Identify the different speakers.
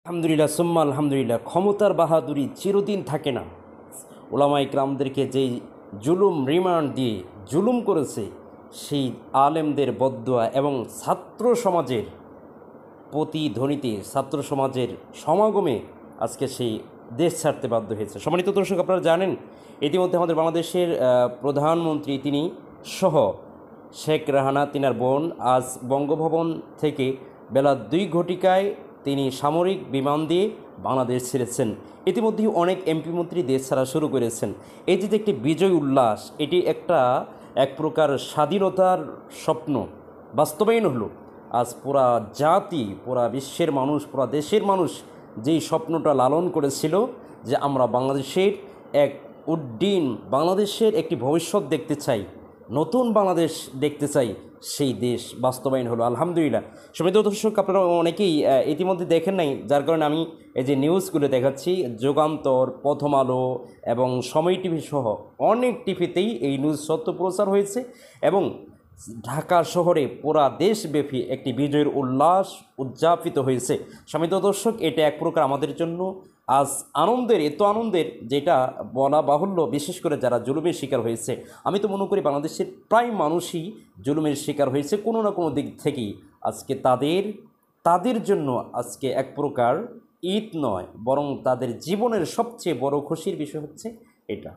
Speaker 1: আলহামদুলিল্লাহ সুম্মা আলহামদুলিল্লাহ। ক্ষমতার বাহাদুরি চিরদিন থাকে না। ওলামা ইকরামদেরকে যেই জুলুম রিমান্ড দিয়ে জুলুম করেছে, সেই আলেমদের বদদোয়া এবং ছাত্র সমাজের প্রতিধ্বনিতে, ছাত্র সমাজের সমাগমে আজকে সেই দেশ ছাড়তে বাধ্য হয়েছে। সম্মানিত দর্শক, আপনারা জানেন ইতিমধ্যে আমাদের বাংলাদেশের প্রধানমন্ত্রী তিনি সহ শেখ রেহানা তিনার বোন আজ বঙ্গভবন থেকে বেলা 2 ঘটিকায় তিনি সামরিক বিমান দিয়ে বাংলাদেশ ছেড়েছেন। ইতিমধ্যেই অনেক এমপি মন্ত্রী দেশ ছাড়া শুরু করেছেন। এই যে একটি বিজয় উল্লাস, এটি এক প্রকার স্বাধীনতার স্বপ্ন বাস্তবায়ন হলো। আজ পুরা জাতি, পুরা বিশ্বের মানুষ, পুরা দেশের মানুষ যেই স্বপ্নটা লালন করেছিল যে আমরা বাংলাদেশের এক উড্ডীন বাংলাদেশের একটি ভবিষ্যৎ দেখতে চাই, নতুন বাংলাদেশ দেখতে চাই, সেই দেশ বাস্তবায়ন হলো আলহামদুলিল্লাহ। সম্মানিত দর্শক, আপনারা অনেকেই ইতিমধ্যে দেখেন নাই, যার কারণে আমি এই যে নিউজগুলো দেখাচ্ছি, যুগান্তর, প্রথম আলো এবং সময় টিভি সহ অনেক টিভিতেই এই নিউজ সত্য প্রচার হয়েছে এবং ঢাকা শহরে পুরা দেশব্যাপী একটি বিজয়ের উল্লাস উদযাপিত হয়েছে। সম্মানিত দর্শক, এটা এক প্রকার আমাদের জন্য আজ আনন্দের, এত আনন্দের যেটা বলা বাহুল্য। বিশেষ করে যারা জুলুমের শিকার হয়েছে, আমি তো মনে করি বাংলাদেশের প্রায় মানুষই জুলুমের শিকার হয়েছে কোনো না কোনো দিক থেকেই। আজকে তাদের জন্য আজকে এক প্রকার ঈদ নয়, বরং তাদের জীবনের সবচেয়ে বড় খুশির বিষয় হচ্ছে এটা।